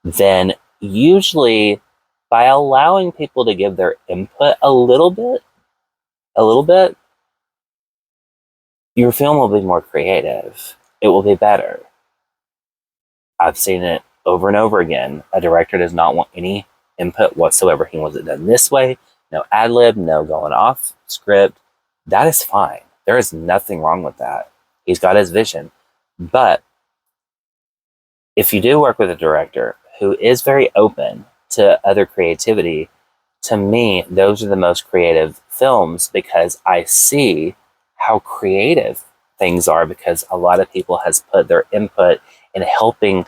S1: then usually by allowing people to give their input a little bit, your film will be more creative. It will be better. I've seen it over and over again. A director does not want any input whatsoever. He wants it done this way. No ad lib, no going off script. That is fine. There is nothing wrong with that. He's got his vision. But if you do work with a director who is very open to other creativity, to me, those are the most creative films, because I see how creative things are, because a lot of people has put their input in helping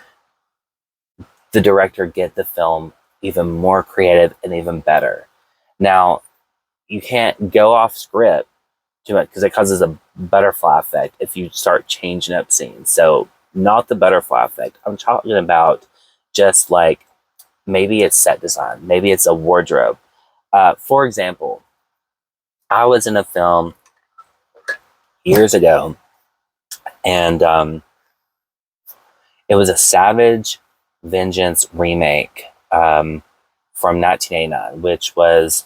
S1: the director get the film even more creative and even better. Now, you can't go off script too much because it causes a butterfly effect if you start changing up scenes. So not the butterfly effect. I'm talking about just like maybe it's set design, maybe it's a wardrobe. For example, I was in a film years ago, and it was a Savage Vengeance remake from 1989, which was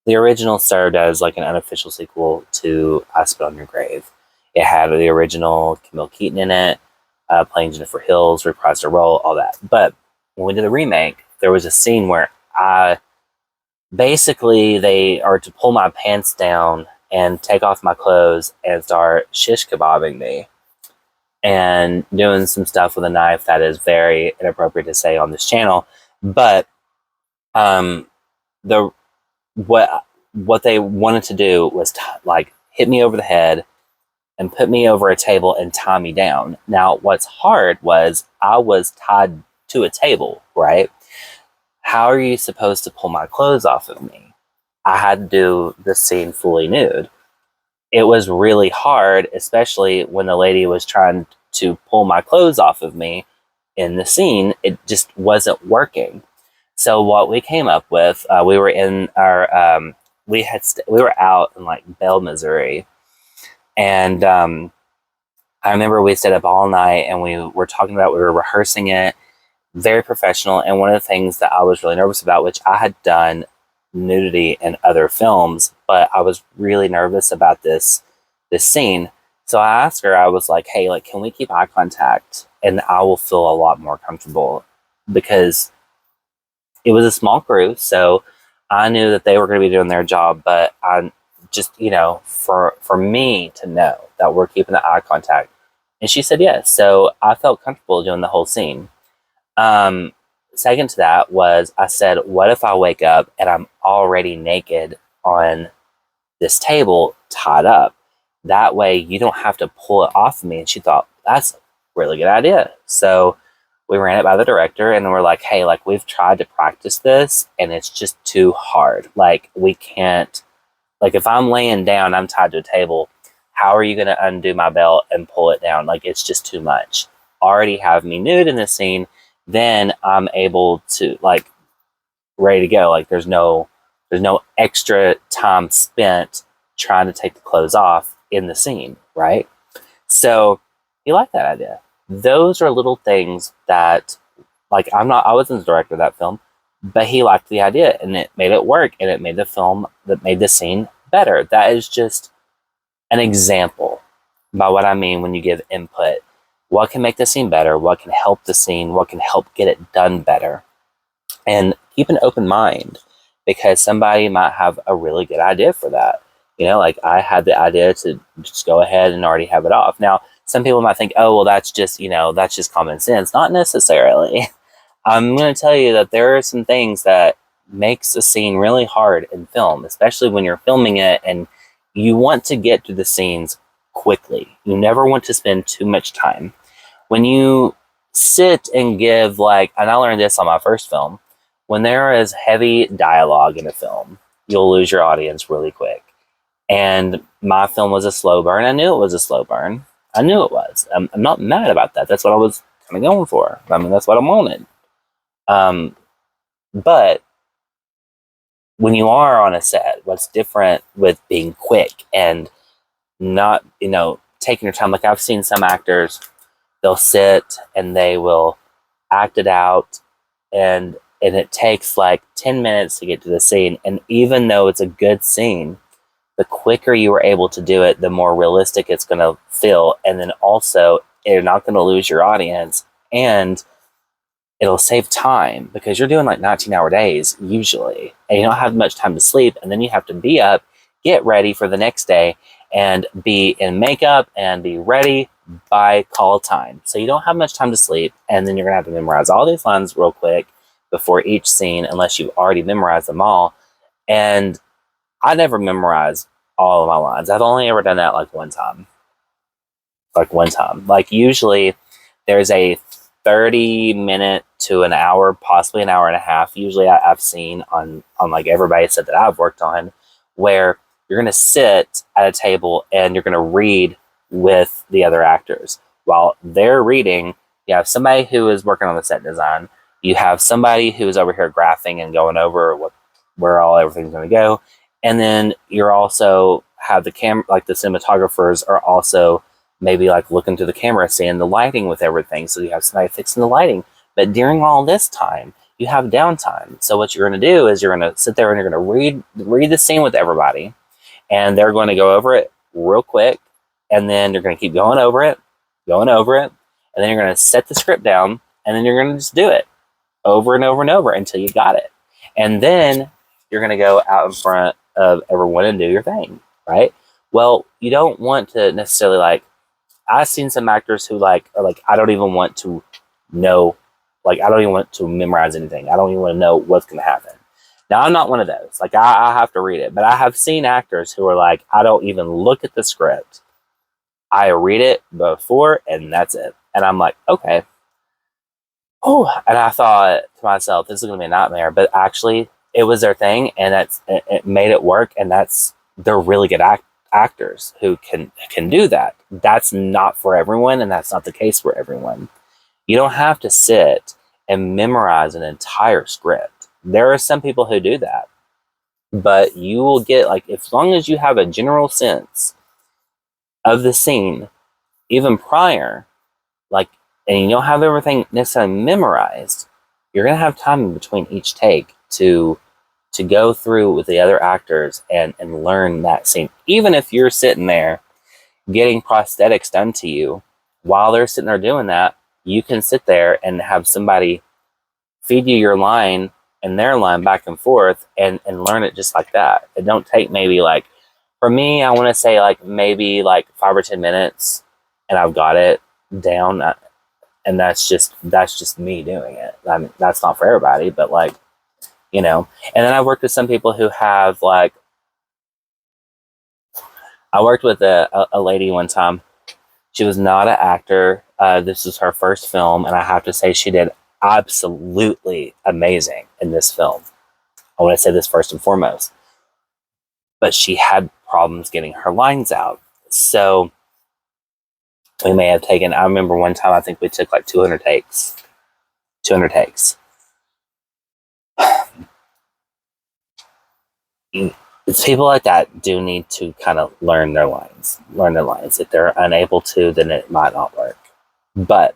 S1: the original, served as like an unofficial sequel to I Spit on Your Grave. It had the original Camille Keaton in it, playing Jennifer Hills, reprised her role, all that. But when we did the remake, there was a scene where I basically they are to pull my pants down and take off my clothes and start shish kebabbing me and doing some stuff with a knife that is very inappropriate to say on this channel. But um, the what they wanted to do was like hit me over the head and put me over a table and tie me down. Now, what's hard was I was tied to a table, right? How are you supposed to pull my clothes off of me? I had to do the scene fully nude. It was really hard, especially when the lady was trying to pull my clothes off of me in the scene. It just wasn't working. So what we came up with, we were in our, we were out in like Bell, Missouri, and I remember we stayed up all night and we were talking about, we were rehearsing it, very professional. And one of the things that I was really nervous about, which I had done nudity in other films, but I was really nervous about this scene. So I asked her, I was like, hey, like, can we keep eye contact? And I will feel a lot more comfortable, because it was a small crew. So I knew that they were going to be doing their job, but I just, for me to know that we're keeping the eye contact. And she said yes. So I felt comfortable doing the whole scene. Um, Second to that was, I said, what if I wake up and I'm already naked on this table tied up? That way you don't have to pull it off of me. And she thought, that's a really good idea. So we ran it by the director and we're like, hey, like, we've tried to practice this and it's just too hard. Like, we can't, like, if I'm laying down, I'm tied to a table, how are you going to undo my belt and pull it down? Like, it's just too much. Already have me nude in this scene, then I'm able to, like, ready to go. Like, there's no extra time spent trying to take the clothes off in the scene, right? So he liked that idea. Those are little things that, like, I wasn't the director of that film, but he liked the idea and it made it work and it made the film, that made the scene better. That is just an example by what I mean when you give input. What can make the scene better? What can help the scene? What can help get it done better? And keep an open mind, because somebody might have a really good idea for that. Like, I had the idea to just go ahead and already have it off. Now, some people might think, oh, well, that's just common sense. Not necessarily. I'm going to tell you that there are some things that makes a scene really hard in film, especially when you're filming it and you want to get to the scenes quickly. You never want to spend too much time. When you sit and give, like, and I learned this on my first film, when there is heavy dialogue in a film, you'll lose your audience really quick. And my film was a slow burn. I knew it was a slow burn. I knew it was. I'm not mad about that. That's what I was kind of going for. I mean, that's what I wanted. But when you are on a set, what's different with being quick and not, taking your time. Like, I've seen some actors, they'll sit and they will act it out, and it takes like 10 minutes to get to the scene. And even though it's a good scene, the quicker you are able to do it, the more realistic it's going to feel. And then also, you're not going to lose your audience, and it'll save time, because you're doing like 19-hour days usually, and you don't have much time to sleep. And then you have to be up, get ready for the next day, and be in makeup and be ready by call time. So you don't have much time to sleep, and then you're going to have to memorize all these lines real quick before each scene, unless you've already memorized them all. And I never memorized all of my lines. I've only ever done that like one time. Like, usually there's a 30-minute to an hour, possibly an hour and a half. Usually I've seen on like everybody's set that I've worked on, where you're going to sit at a table and you're going to read with the other actors. While they're reading, you have somebody who is working on the set design. You have somebody who is over here graphing and going over where everything's going to go. And then you're also have the camera, like the cinematographers are also maybe like looking through the camera, seeing the lighting with everything. So you have somebody fixing the lighting. But during all this time, you have downtime. So what you're going to do is you're going to sit there and you're going to read the scene with everybody. And they're going to go over it real quick. And then you're going to keep going over it. And then you're going to set the script down. And then you're going to just do it over and over and over until you got it. And then you're going to go out in front of everyone and do your thing, right? Well, you don't want to necessarily like, I've seen some actors who like are like, I don't even want to know, like I don't even want to memorize anything. I don't even want to know what's going to happen. Now I'm not one of those. Like I have to read it, but I have seen actors who are like, I don't even look at the script. I read it before and that's it. And I'm like, okay. Oh, and I thought to myself, this is going to be a nightmare, but actually it was their thing and it made it work. And they're really good actors who can do that. That's not for everyone. And that's not the case for everyone. You don't have to sit and memorize an entire script. There are some people who do that, but you will get like, as long as you have a general sense of the scene, even prior, like, and you don't have everything necessarily memorized, you're going to have time in between each take to go through with the other actors and learn that scene. Even if you're sitting there getting prosthetics done to you, while they're sitting there doing that, you can sit there and have somebody feed you your line and their line back and forth and learn it just like that. It don't take maybe like, for me, I want to say like maybe like 5 or 10 minutes and I've got it down. And that's just me doing it. I mean, that's not for everybody, but like, you know, and then I worked with some people who have like, I worked with a lady one time. She was not an actor. This was her first film. And I have to say she did absolutely amazing in this film. I want to say this first and foremost. But she had problems getting her lines out. So we may have taken, I remember one time, I think we took like 200 takes. 200 takes. It's people like that do need to kind of learn their lines. If they're unable to, then it might not work. But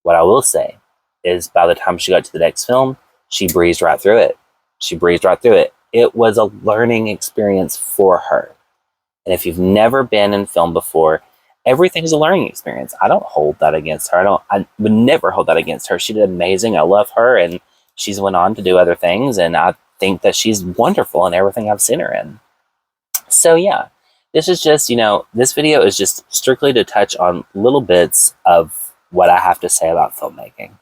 S1: what I will say is by the time she got to the next film, she breezed right through it. It was a learning experience for her. And if you've never been in film before, everything's a learning experience. I don't hold that against her. I would never hold that against her. She did amazing. I love her, and she's went on to do other things, and I think that she's wonderful in everything I've seen her in. So yeah, this is just, this video is just strictly to touch on little bits of what I have to say about filmmaking.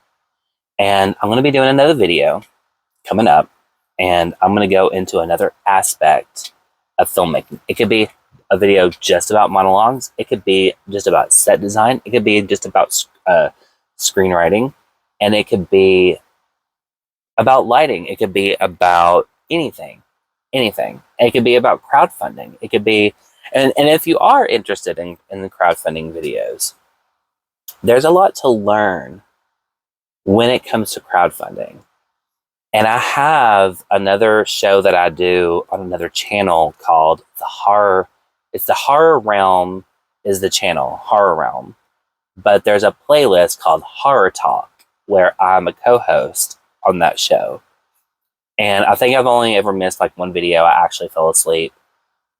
S1: And I'm going to be doing another video coming up, and I'm going to go into another aspect of filmmaking. It could be a video just about monologues. It could be just about set design. It could be just about screenwriting. And it could be about lighting. It could be about anything. It could be about crowdfunding. It could be, and if you are interested in the crowdfunding videos, there's a lot to learn when it comes to crowdfunding. And I have another show that I do on another channel called it's the Horror Realm is the channel, Horror Realm. But there's a playlist called Horror Talk where I'm a co-host on that show. And I think I've only ever missed like one video. I actually fell asleep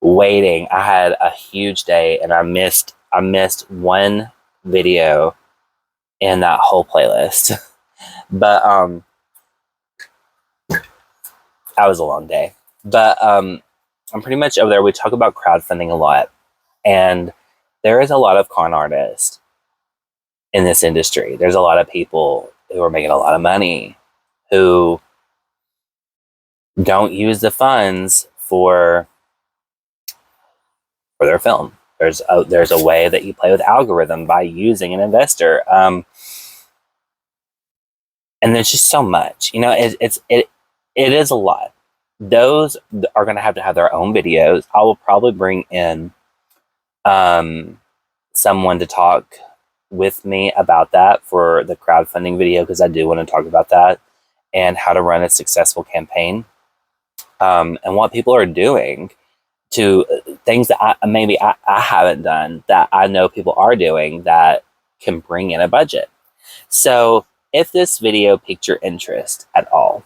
S1: waiting. I had a huge day and I missed one video in that whole playlist. But that was a long day. But I'm pretty much over there. We talk about crowdfunding a lot. And there is a lot of con artists in this industry. There's a lot of people who are making a lot of money who don't use the funds for their film. There's a way that you play with algorithm by using an investor. And there's just so much, it is a lot. Those are going to have their own videos. I will probably bring in someone to talk with me about that for the crowdfunding video, because I do want to talk about that and how to run a successful campaign, and what people are doing to things that I haven't done that I know people are doing that can bring in a budget. So if this video piqued your interest at all,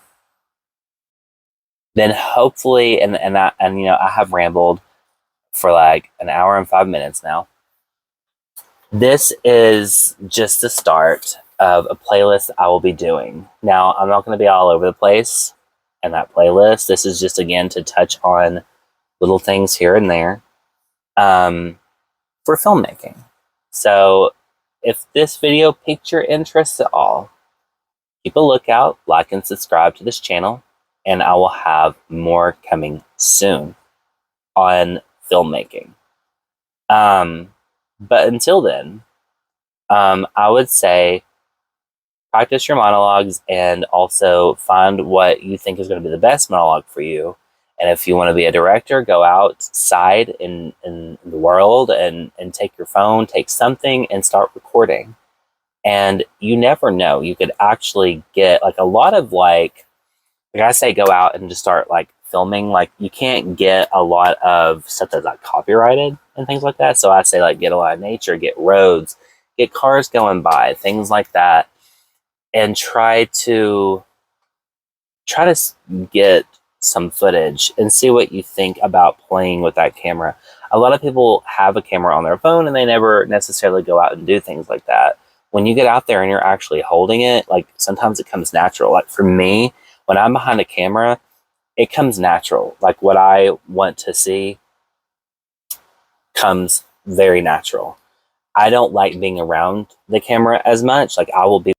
S1: then hopefully, and I have rambled for like an hour and 5 minutes now. This is just the start of a playlist I will be doing. Now, I'm not going to be all over the place. in that playlist. This is just, again, to touch on little things here and there for filmmaking. So if this video piqued your interest at all, keep a lookout, like and subscribe to this channel, and I will have more coming soon on filmmaking. But until then, I would say practice your monologues and also find what you think is going to be the best monologue for you. And if you want to be a director, go outside in the world and take your phone, take something and start recording. And you never know, you could actually get like a lot of like I say, go out and just start like filming. Like you can't get a lot of stuff that's like copyrighted and things like that. So I say like get a lot of nature, get roads, get cars going by, things like that, and try to get some footage and see what you think about playing with that camera. A lot of people have a camera on their phone and they never necessarily go out and do things like that. When you get out there and you're actually holding it, like sometimes it comes natural. Like for me, when I'm behind a camera, it comes natural. Like what I want to see comes very natural. I don't like being around the camera as much. Like I will be